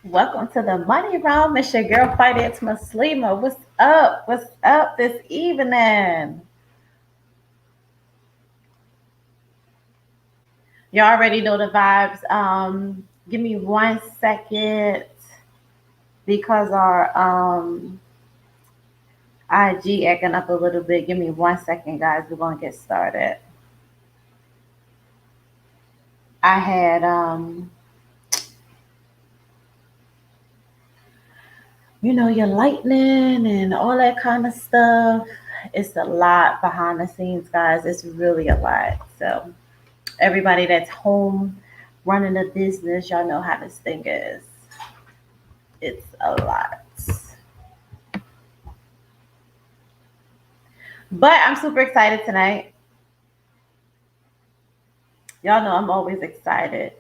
Welcome to the Money Room. It's your girl, Finance Muslima. What's up? What's up this evening? You already know the vibes. Give me 1 second because our IG acting up a little bit. Give me 1 second, guys. We're gonna get started. I had your lightning and all that kind of stuff. It's a lot behind the scenes, guys. It's really a lot. So everybody that's home running a business, y'all know how this thing is. It's a lot. But I'm super excited tonight. Y'all know I'm always excited.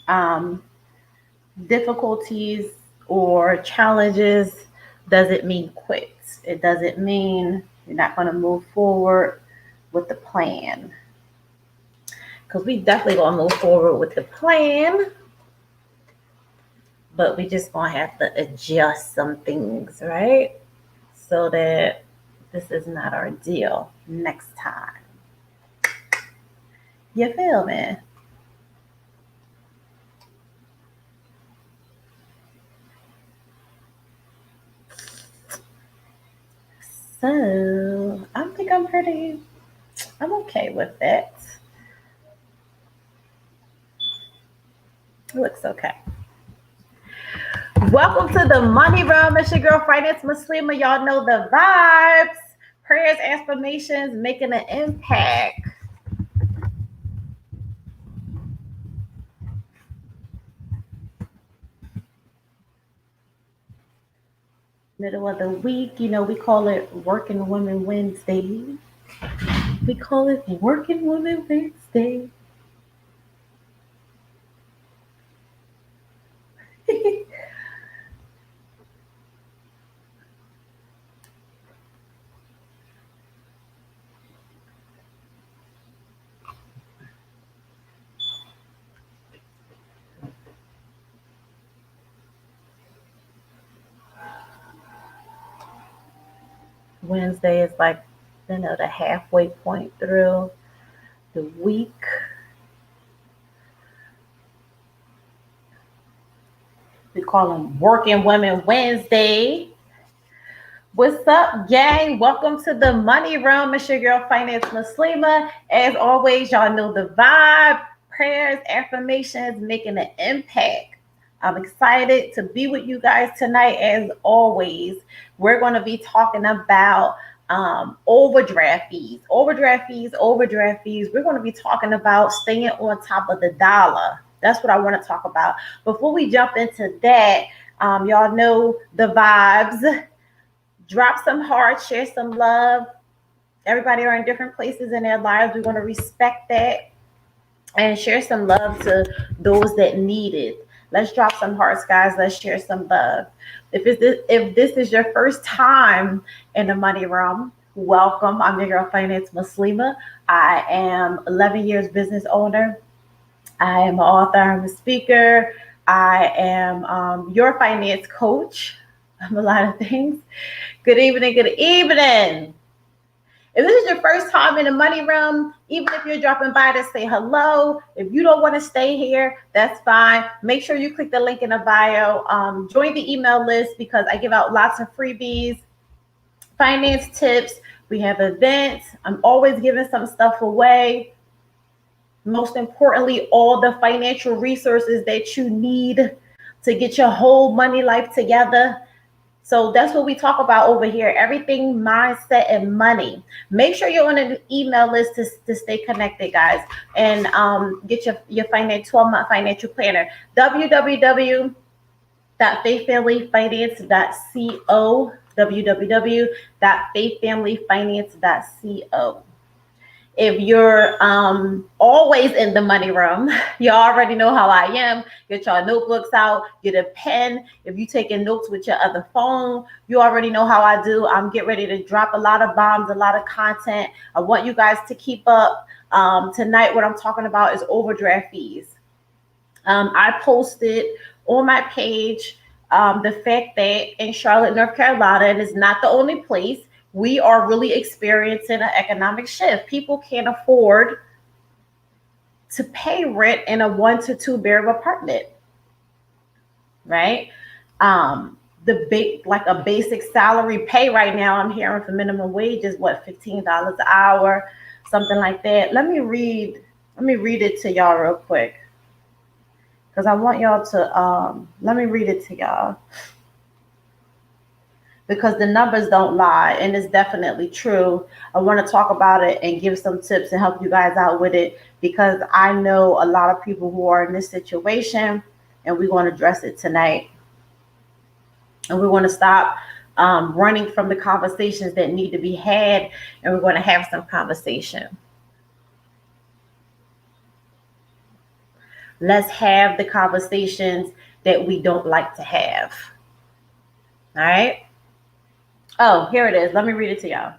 Um, Difficulties or challenges doesn't mean quit. It doesn't mean you're not going to move forward with the plan. Because we definitely going to move forward with the plan, but we just going to have to adjust some things, right? So that this is not our deal next time. You feel me? So I think I'm okay with it. It looks okay. Welcome to the Money Room. It's your girl, Finance Muslima. Y'all know the vibes. Prayers, affirmations, making an impact. Middle of the week, we call it Working Women Wednesday. We call it Working Women Wednesday. Wednesday is like, the halfway point through the week. We call them Working Women Wednesday. What's up, gang? Welcome to the Money Room. It's your girl, Finance Muslima. As always, y'all know the vibe, prayers, affirmations, making an impact. I'm excited to be with you guys tonight. As always, we're going to be talking about overdraft fees. Overdraft fees. We're going to be talking about staying on top of the dollar. That's what I want to talk about. Before we jump into that, y'all know the vibes. Drop some hearts, share some love. Everybody are in different places in their lives. We want to respect that and share some love to those that need it. Let's drop some hearts, guys. Let's share some love. If this is your first time in the Money Room, welcome. I'm your girl, Finance Muslima. I am 11 years business owner. I am an author. I'm a speaker. I am your finance coach. I'm a lot of things. Good evening. Good evening. If this is your first time in the Money Room, even if you're dropping by to say hello, if you don't want to stay here, that's fine. Make sure you click the link in the bio. Join the email list because I give out lots of freebies, finance tips. We have events. I'm always giving some stuff away. Most importantly, all the financial resources that you need to get your whole money life together. So that's what we talk about over here. Everything mindset and money. Make sure you're on an email list to stay connected, guys, and get your 12-month financial planner. www.faithfamilyfinance.co. www.faithfamilyfinance.co. If you're always in the Money Room, you already know how I am. Get your notebooks out, get a pen. If you're taking notes with your other phone, you already know how I do. I'm getting ready to drop a lot of bombs, a lot of content. I want you guys to keep up. Tonight, what I'm talking about is overdraft fees. I posted on my page the fact that in Charlotte, North Carolina, and it's not the only place, we are really experiencing an economic shift. People can't afford to pay rent in a 1 to 2 bedroom apartment, right? The big, like a basic salary pay right now, I'm hearing for minimum wage is what, $15 an hour, something like that. Let me read it to y'all real quick because I want y'all to let me read it to y'all because the numbers don't lie and it's definitely true. I want to talk about it and give some tips and help you guys out with it because I know a lot of people who are in this situation and we're going to address it tonight. And we want to stop running from the conversations that need to be had, and we're going to have some conversation. Let's have the conversations that we don't like to have. All right. Oh, here it is. Let me read it to y'all.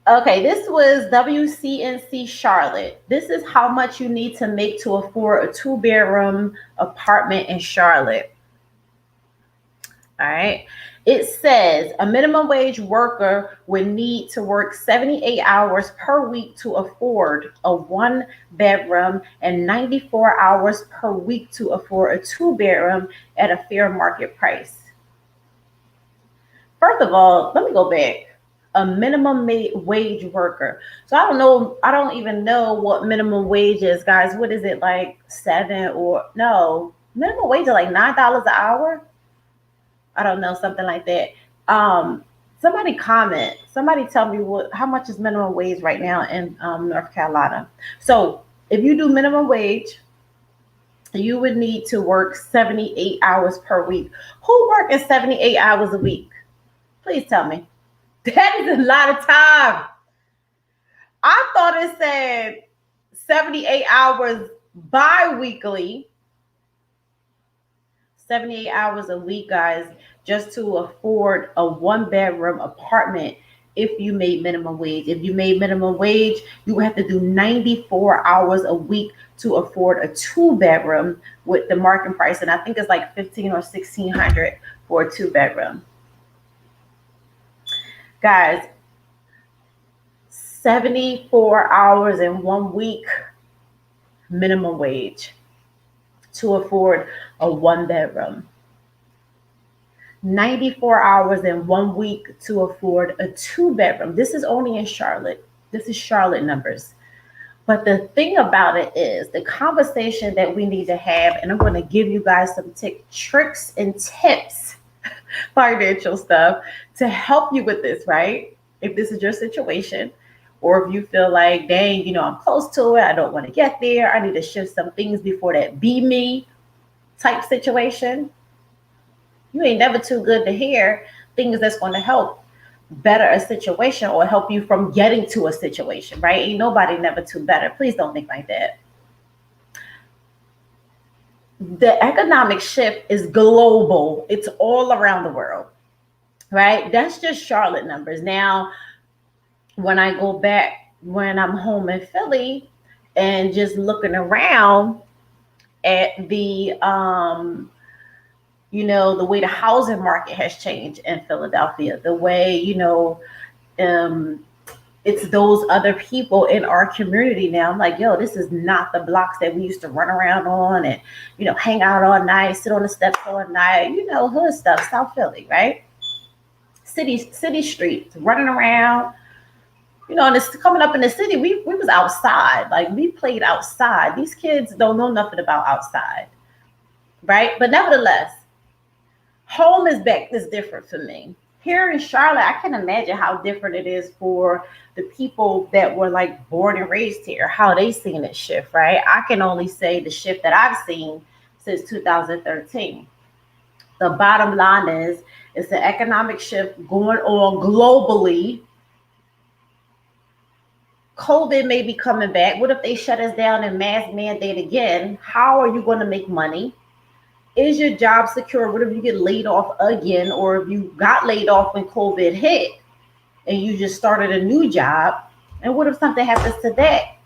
Okay, this was WCNC Charlotte. This is how much you need to make to afford a 2 bedroom apartment in Charlotte. All right. It says a minimum wage worker would need to work 78 hours per week to afford a 1 bedroom and 94 hours per week to afford a 2 bedroom at a fair market price. First of all, let me go back. A minimum wage worker. So I don't know. I don't even know what minimum wage is, guys. What is it, like 7 or no? Minimum wage is like $9 an hour. I don't know, something like that. Somebody comment. Somebody tell me how much is minimum wage right now in North Carolina. So if you do minimum wage, you would need to work 78 hours per week. Who working 78 hours a week? Please tell me. That is a lot of time. I thought it said 78 hours bi-weekly. 78 hours a week, guys, just to afford a 1 bedroom apartment if you made minimum wage. If you made minimum wage, you would have to do 94 hours a week to afford a 2 bedroom with the market price. And I think it's like 15 or 1600 for a 2 bedroom. Guys, 74 hours in 1 week minimum wage to afford a 1 bedroom. 94 hours in 1 week to afford a 2 bedroom. This is only in Charlotte. This is Charlotte numbers. But the thing about it is the conversation that we need to have, and I'm going to give you guys some tricks and tips, financial stuff to help you with this, right? If this is your situation, or if you feel like, dang, I'm close to it, I don't want to get there, I need to shift some things before that be me type situation. You ain't never too good to hear things that's going to help better a situation or help you from getting to a situation, right? Ain't nobody never too better. Please don't think like that. The economic shift is global. It's all around the world, right? That's just Charlotte numbers. Now, when I go back, when I'm home in Philly and just looking around at the, the way the housing market has changed in Philadelphia, the way, it's those other people in our community now. I'm like, yo, this is not the blocks that we used to run around on and, hang out all night, sit on the steps all night, hood stuff, South Philly, right? City streets, running around, and it's coming up in the city. We was outside, like we played outside. These kids don't know nothing about outside, right? But nevertheless, home is different for me. Here in Charlotte, I can imagine how different it is for the people that were like born and raised here, how they seen it shift, right? I can only say the shift that I've seen since 2013. The bottom line is it's the economic shift going on globally. COVID may be coming back. What if they shut us down and mass mandate again? How are you going to make money? Is your job secure? What if you get laid off again, or if you got laid off when COVID hit and you just started a new job? And what if something happens to that?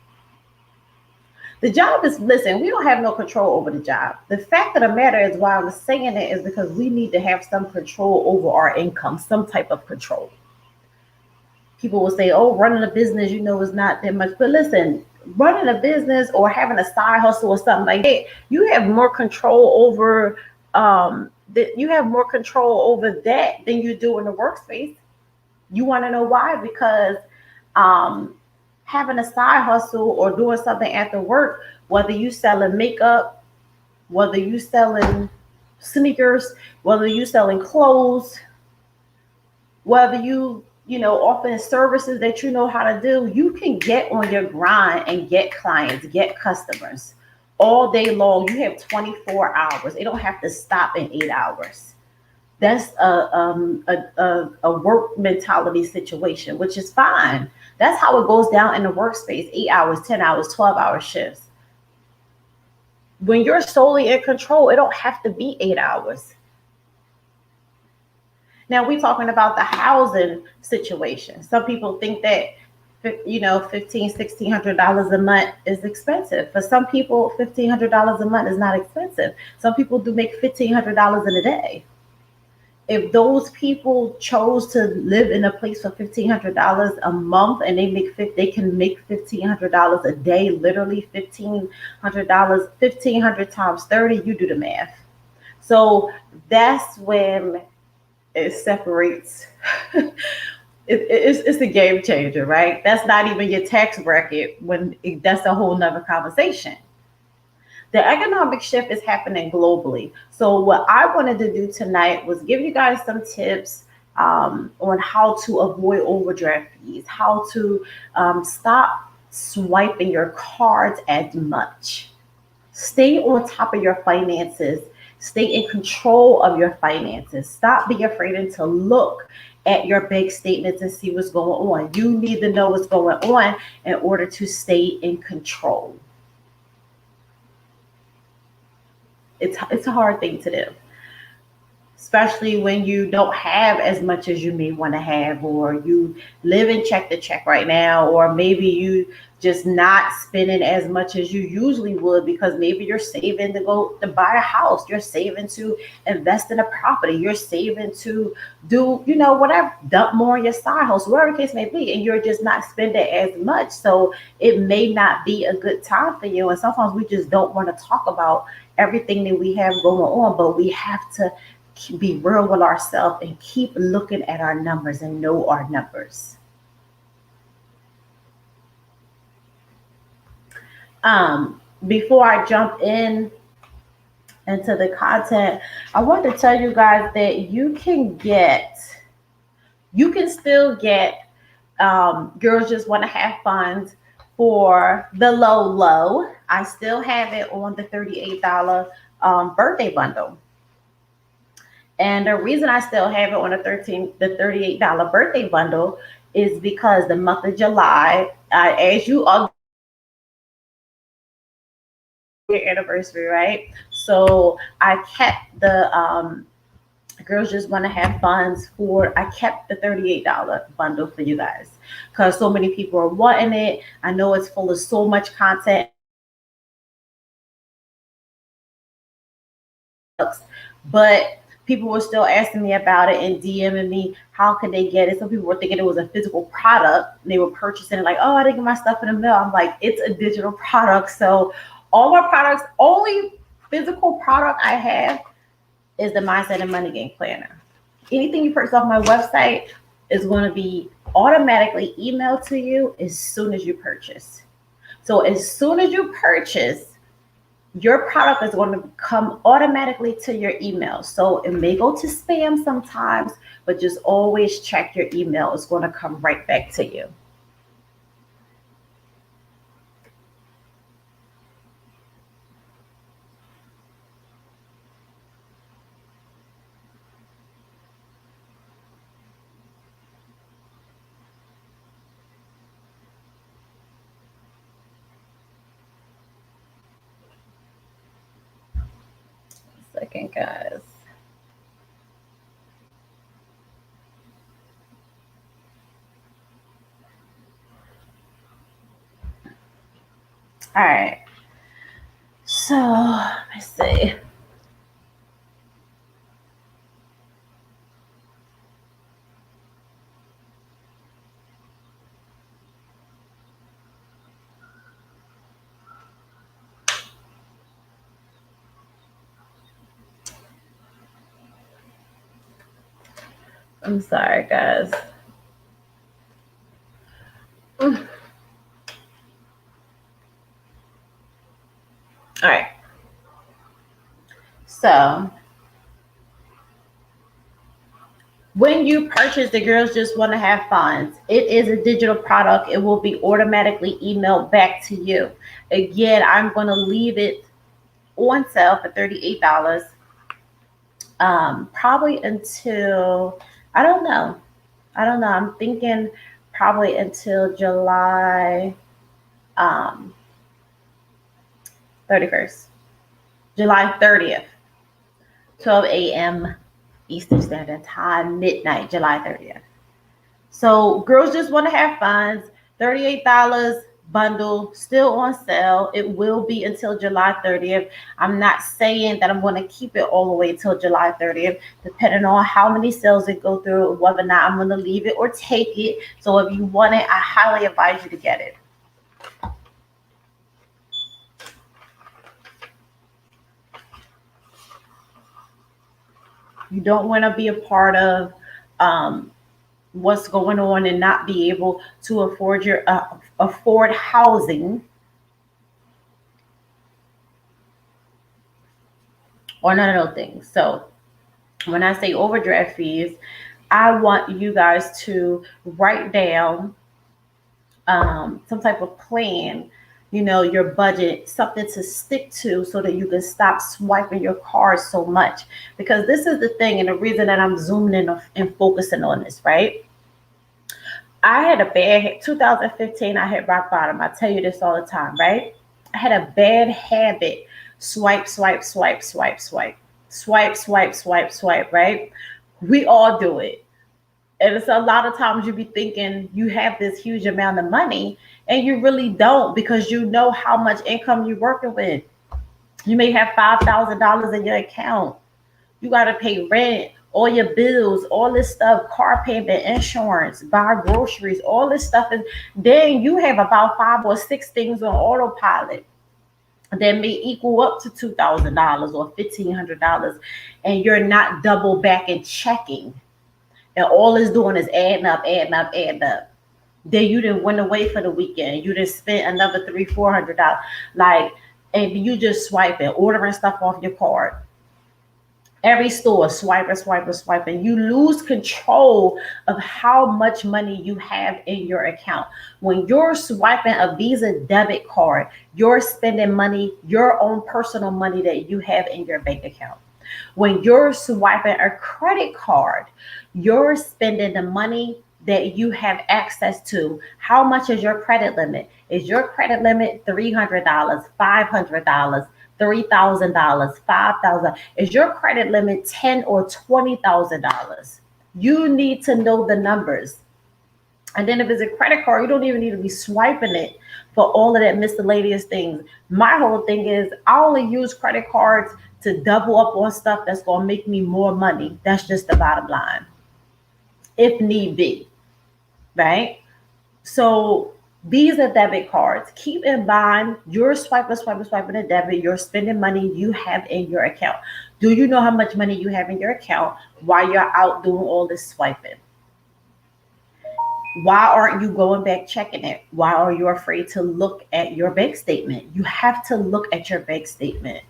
The job is, listen, we don't have no control over the job. The fact of the matter is, why I was saying it is because we need to have some control over our income, some type of control. People will say, oh, running a business, is not that much. But listen, running a business or having a side hustle or something like that, you have more control over that you have more control over that than you do in the workspace. You want to know why? Because um, having a side hustle or doing something after work, whether you selling makeup, whether you selling sneakers, whether you selling clothes, whether you offering services that you know how to do, you can get on your grind and get clients, get customers all day long. You have 24 hours. It don't have to stop in 8 hours. That's a work mentality situation, which is fine. That's how it goes down in the workspace: 8 hours, 10 hours, 12-hour shifts. When you're solely in control, it don't have to be 8 hours. Now we're talking about the housing situation. Some people think that 15, $1,600 a month is expensive. For some people, $1,500 a month is not expensive. Some people do make $1,500 in a day. If those people chose to live in a place for $1,500 a month, and they can make $1,500 a day, literally $1,500, 1,500 times 30, you do the math. So that's when it separates. It's a game changer, right? That's not even your tax bracket. That's a whole nother conversation. The economic shift is happening globally. So what I wanted to do tonight was give you guys some tips on how to avoid overdraft fees, how to stop swiping your cards as much. Stay on top of your finances. Stay in control of your finances. Stop being afraid to look at your bank statements and see what's going on. You need to know what's going on in order to stay in control. It's a hard thing to do, especially when you don't have as much as you may want to have, or you live in check to check right now, or maybe you just not spending as much as you usually would because maybe you're saving to go to buy a house, you're saving to invest in a property, you're saving to do whatever, dump more in your side hustle, whatever the case may be, and you're just not spending as much. So it may not be a good time for you, and sometimes we just don't want to talk about everything that we have going on, but we have to be real with ourselves and keep looking at our numbers and know our numbers. Before I jump into the content, I want to tell you guys that you can still get Girls Just Want to Have Fun for the low. I still have it on the $38 birthday bundle. And the reason I still have it on the $38 birthday bundle is because the month of July, as you all your anniversary, right? So I kept the Girls Just Want to Have Funds for. I kept the $38 bundle for you guys because so many people are wanting it. I know it's full of so much content, but people were still asking me about it and DMing me, how could they get it? Some people were thinking it was a physical product. They were purchasing it like, oh, I didn't get my stuff in the mail. I'm like, it's a digital product. So all my products, only physical product I have is the Mindset and Money Game Planner. Anything you purchase off my website is going to be automatically emailed to you as soon as you purchase. So as soon as you purchase, your product is going to come automatically to your email. So it may go to spam sometimes, but just always check your email. It's going to come right back to you. Second, guys. All right. So let's see. I'm sorry, guys. All right. So when you purchase the Girls Just Want to Have Funds, it is a digital product. It will be automatically emailed back to you. Again, I'm going to leave it on sale for $38. Probably until, I don't know. I don't know. I'm thinking probably until July 31st. July 30th, 12 a.m. Eastern Standard Time, midnight, July 30th. So girls just want to have fun. $38 bundle still on sale. It will be until July 30th. I'm not saying that I'm going to keep it all the way till July 30th, depending on how many sales it go through, whether or not I'm going to leave it or take it. So if you want it, I highly advise you to get it. You don't want to be a part of what's going on and not be able to afford housing or none of those things. So when I say overdraft fees, I want you guys to write down some type of plan, your budget, something to stick to so that you can stop swiping your cards so much. Because this is the thing, and the reason that I'm zooming in and focusing on this, right? I had a bad 2015. I hit rock bottom. I tell you this all the time, right? I had a bad habit. Swipe, swipe, swipe, swipe, swipe, swipe, swipe, swipe, swipe. Right? We all do it, and it's a lot of times you be thinking you have this huge amount of money, and you really don't because you know how much income you're working with. You may have $5,000 in your account. You got to pay rent, all your bills, all this stuff, car payment, insurance, buy groceries, all this stuff. And then you have about 5 or 6 things on autopilot that may equal up to $2,000 or $1,500. And you're not double back and checking. And all it's doing is adding up, adding up, adding up. Then you didn't went away for the weekend. You just spent another $300-400. Like, and you just swiping, ordering stuff off your card. Every store, swiping, swiping, swiping. You lose control of how much money you have in your account. When you're swiping a Visa debit card, you're spending money, your own personal money that you have in your bank account. When you're swiping a credit card, you're spending the money that you have access to. How much is your credit limit? Is your credit limit $300, $500? $3,000, $5,000? Is your credit limit $10,000 or $20,000? You need to know the numbers. And then if it's a credit card, you don't even need to be swiping it for all of that miscellaneous things. My whole thing is I only use credit cards to double up on stuff that's going to make me more money. That's just the bottom line, if need be, right? So Visa debit cards, keep in mind you're swiping a debit, you're spending money you have in your account. Do you know how much money you have in your account while you're out doing all this swiping? Why aren't you going back checking it? Why are you afraid to look at your bank statement? You have to look at your bank statement.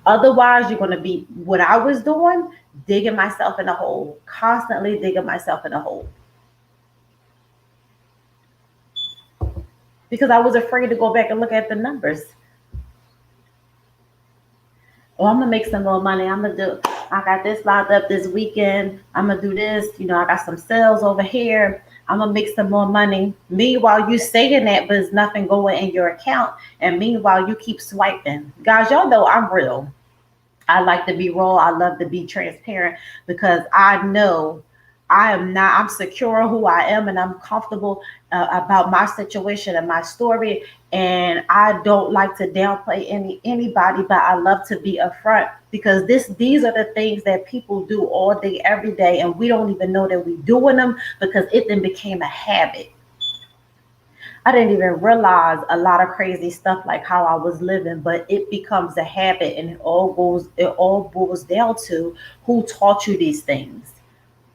Otherwise, you're going to be what I was doing, digging myself in a hole, constantly digging myself in a hole. Because I was afraid to go back and look at the numbers. Oh, I'm gonna make some more money. I got this locked up this weekend. I'm gonna do this. I got some sales over here. I'm gonna make some more money. Meanwhile, you saying that, but there's nothing going in your account. And meanwhile, you keep swiping. Guys, y'all know I'm real. I like to be raw. I love to be transparent because I know I'm secure in who I am, and I'm comfortable about my situation and my story. And I don't like to downplay anybody, but I love to be upfront because these are the things that people do all day, every day, and we don't even know that we're doing them because it then became a habit. I didn't even realize a lot of crazy stuff like how I was living, but it becomes a habit, and it all boils down to who taught you these things.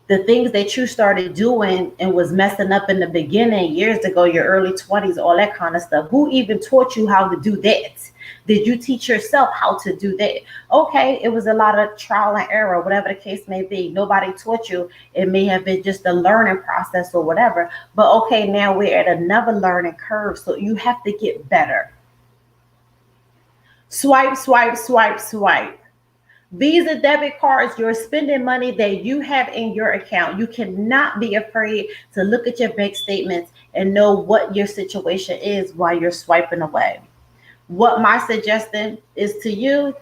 The things that you started doing and was messing up in the beginning years ago, your early 20s, all that kind of stuff. Who even taught you how to do that? Did you teach yourself how to do that? Okay, it was a lot of trial and error, whatever the case may be. Nobody taught you. It may have been just a learning process or whatever. But okay, now we're at another learning curve. So you have to get better. Swipe, swipe, swipe, swipe. Visa debit cards, you're spending money that you have in your account. You cannot be afraid to look at your bank statements and know what your situation is while you're swiping away. What my suggestion is to you,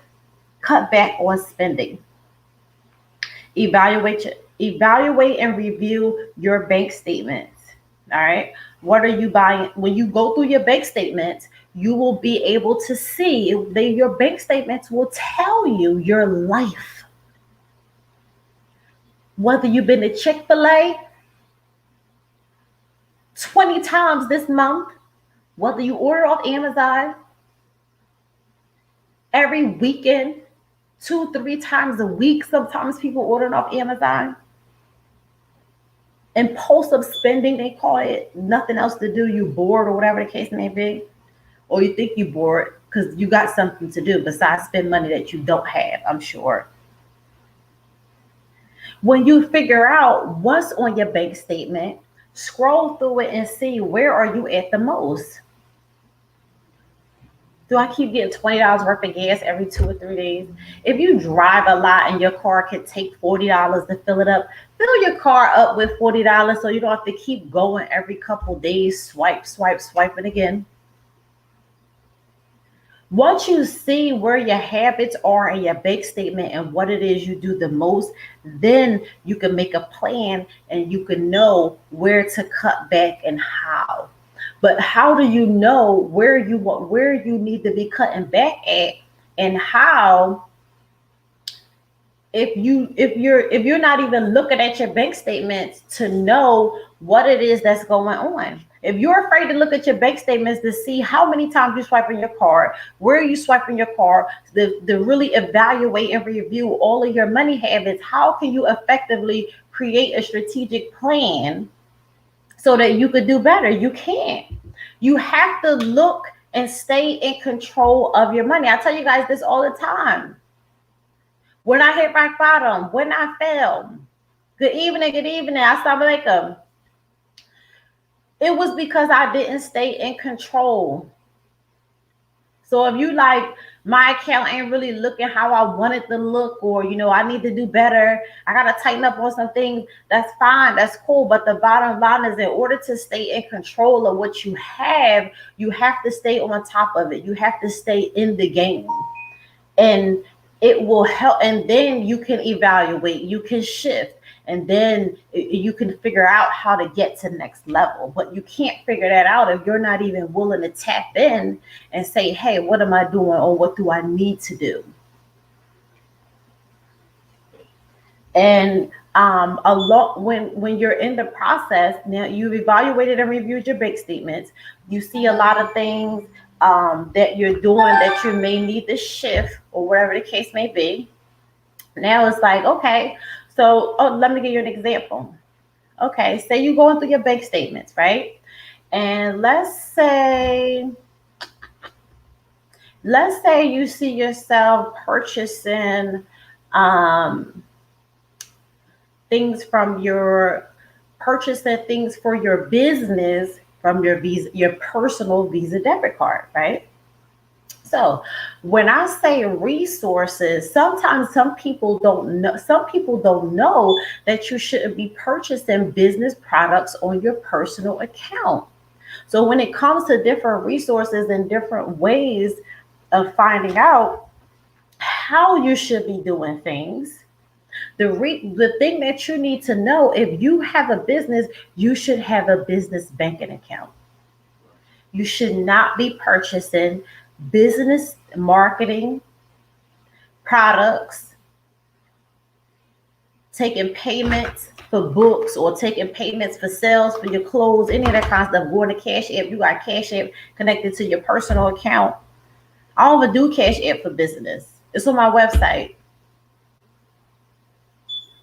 cut back on spending. Evaluate and review your bank statements. All right. What are you buying? When you go through your bank statements, you will be able to see your bank statements will tell you your life. Whether you've been to Chick-fil-A 20 times this month, whether you order off Amazon every weekend, 2, 3 times a week, sometimes people order off Amazon. Impulsive spending, they call it. Nothing else to do, you bored or whatever the case may be. Or you think you bored because you got something to do besides spend money that you don't have, I'm sure. When you figure out what's on your bank statement, scroll through it and see where are you at the most. Do I keep getting $20 worth of gas every 2 or 3 days? If you drive a lot and your car can take $40 to fill it up, fill your car up with $40 so you don't have to keep going every couple days, swipe, swipe, swiping again. Once you see where your habits are in your bank statement and what it is you do the most, then you can make a plan and you can know where to cut back and how. But how do you know where you need to be cutting back at, and how if you're not even looking at your bank statements to know what it is that's going on? If you're afraid to look at your bank statements to see how many times you swiping your card, where are you swiping your card, to really evaluate and review all of your money habits, how can you effectively create a strategic plan so that you could do better? You can't. You have to look and stay in control of your money. I tell you guys this all the time. When I hit rock bottom, when I fell, good evening, assalamu alaikum. It was because I didn't stay in control. So if you like, my account ain't really looking how I want it to look, or I need to do better, I gotta tighten up on some things, that's fine, that's cool. But the bottom line is, in order to stay in control of what you have to stay on top of it. You have to stay in the game. And it will help, and then you can evaluate, you can shift, and then you can figure out how to get to the next level. But you can't figure that out if you're not even willing to tap in and say, hey, what am I doing, or what do I need to do? And a lot, when you're in the process, now you've evaluated and reviewed your bank statements, you see a lot of things that you're doing that you may need to shift, or whatever the case may be. Now it's like, okay, so let me give you an example. Okay, say you're going through your bank statements, right? And let's say you see yourself purchasing things for your business from your personal Visa debit card, right? So when I say resources, sometimes some people don't know that you shouldn't be purchasing business products on your personal account. So when it comes to different resources and different ways of finding out how you should be doing things, The thing that you need to know, if you have a business, you should have a business banking account. You should not be purchasing business marketing products, taking payments for books or taking payments for sales for your clothes, any of that kind of stuff. Going to Cash App, you got Cash App connected to your personal account. I don't even do Cash App for business. It's on my website.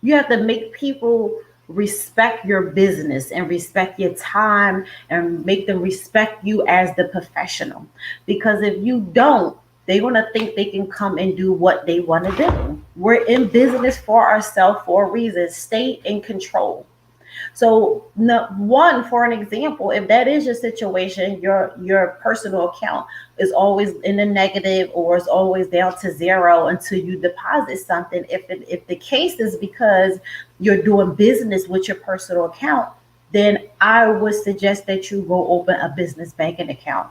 You have to make people respect your business and respect your time and make them respect you as the professional. Because if you don't, they're going to think they can come and do what they want to do. We're in business for ourselves for a reason. Stay in control. So, no, one, for an example, if that is your situation, your personal account is always in the negative or is always down to zero until you deposit something. If the case is because you're doing business with your personal account, then I would suggest that you go open a business banking account.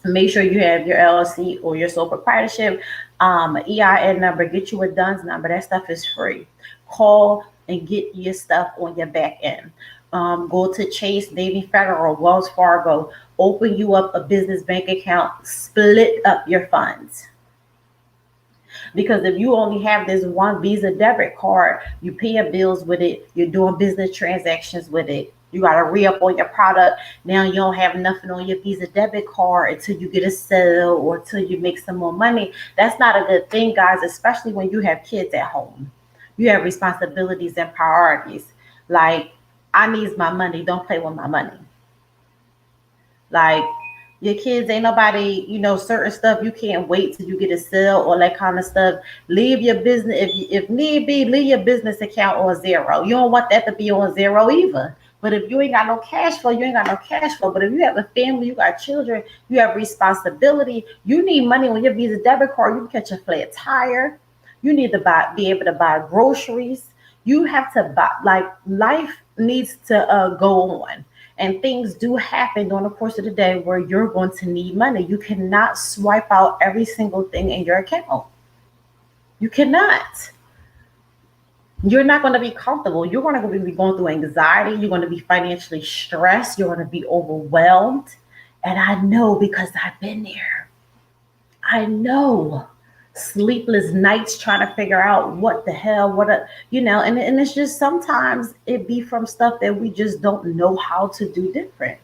Make sure you have your LLC or your sole proprietorship, EIN number, get you a DUNS number. That stuff is free. Call and get your stuff on your back end. Go to Chase, Navy Federal, Wells Fargo, open you up a business bank account, split up your funds. Because if you only have this one Visa debit card, you pay your bills with it, you're doing business transactions with it. You got to re up on your product. Now you don't have nothing on your Visa debit card until you get a sale or until you make some more money. That's not a good thing, guys, especially when you have kids at home. You have responsibilities and priorities. Like, I need my money. Don't play with my money. Like, your kids ain't nobody, certain stuff you can't wait till you get a sale or that kind of stuff. Leave your business, if need be, leave your business account on zero. You don't want that to be on zero either. But if you ain't got no cash flow, you ain't got no cash flow. But if you have a family, you got children, you have responsibility, you need money on your Visa debit card. You can catch a flat tire. You need to be able to buy groceries. You have to buy, like, life needs to go on. And things do happen during the course of the day where you're going to need money. You cannot swipe out every single thing in your account. You cannot. You're not going to be comfortable. You're going to be going through anxiety. You're going to be financially stressed. You're going to be overwhelmed. And I know, because I've been there. I know. Sleepless nights trying to figure out what the hell, and it's just sometimes it be from stuff that we just don't know how to do different.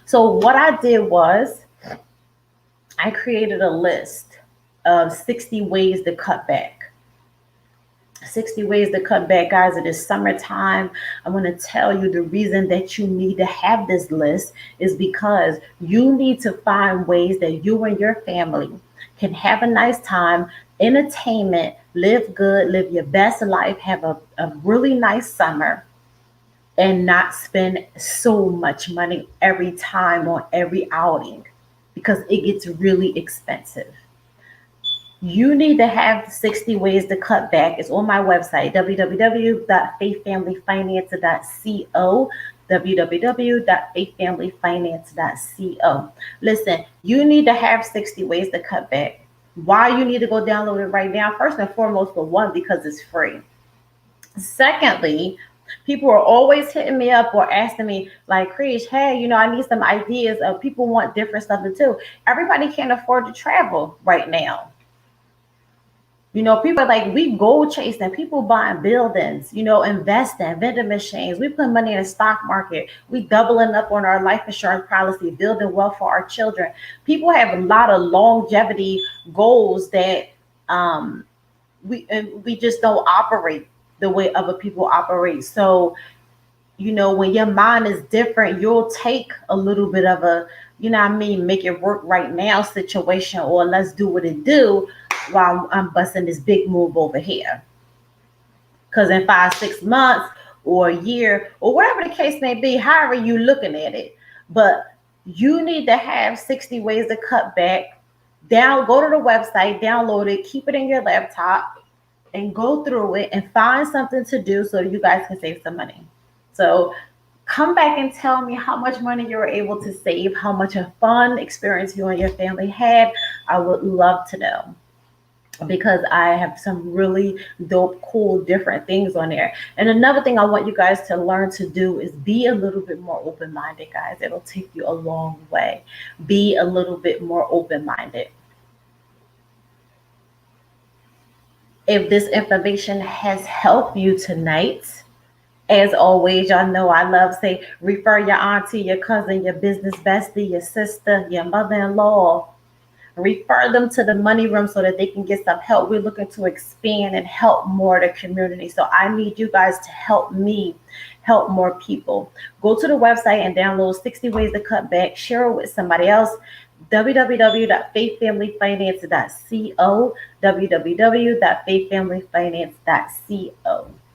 So what I did was I created a list of 60 ways to cut back. 60 ways to cut back, guys. It is summertime. I'm going to tell you the reason that you need to have this list is because you need to find ways that you and your family can have a nice time, entertainment, live good, live your best life, have a really nice summer, and not spend so much money every time on every outing, because it gets really expensive. You need to have 60 ways to cut back. It's on my website, www.faithfamilyfinance.co, www.faithfamilyfinance.co. Listen, you need to have 60 ways to cut back. Why you need to go download it right now? First and foremost, for one, because it's free. Secondly, people are always hitting me up or asking me, like, Krish, hey, I need some ideas. People want different stuff to do. Everybody can't afford to travel right now. People are like, we gold chasing, people buying buildings, investing, vending machines. We put money in the stock market. We doubling up on our life insurance policy, building wealth for our children. People have a lot of longevity goals that we just don't operate the way other people operate. So, when your mind is different, you'll take a little bit of a, make it work right now situation, or let's do what it do while I'm busting this big move over here. Because in 5-6 months or a year or whatever the case may be, however you looking at it, but you need to have 60 ways to cut back. Go to the website, download it, keep it in your laptop, and go through it and find something to do so you guys can save some money. So come back and tell me how much money you were able to save, how much of fun experience you and your family had. I would love to know. because I have some really dope, cool, different things on there. And another thing I want you guys to learn to do is be a little bit more open minded, guys. It'll take you a long way. Be a little bit more open minded. If this information has helped you tonight, as always, y'all know I love say refer your auntie, your cousin, your business bestie, your sister, your mother-in-law. Refer them to the money room so that they can get some help. We're looking to expand and help more the community. So I need you guys to help me help more people. Go to the website and download 60 Ways to Cut Back. Share it with somebody else. www.faithfamilyfinance.co www.faithfamilyfinance.co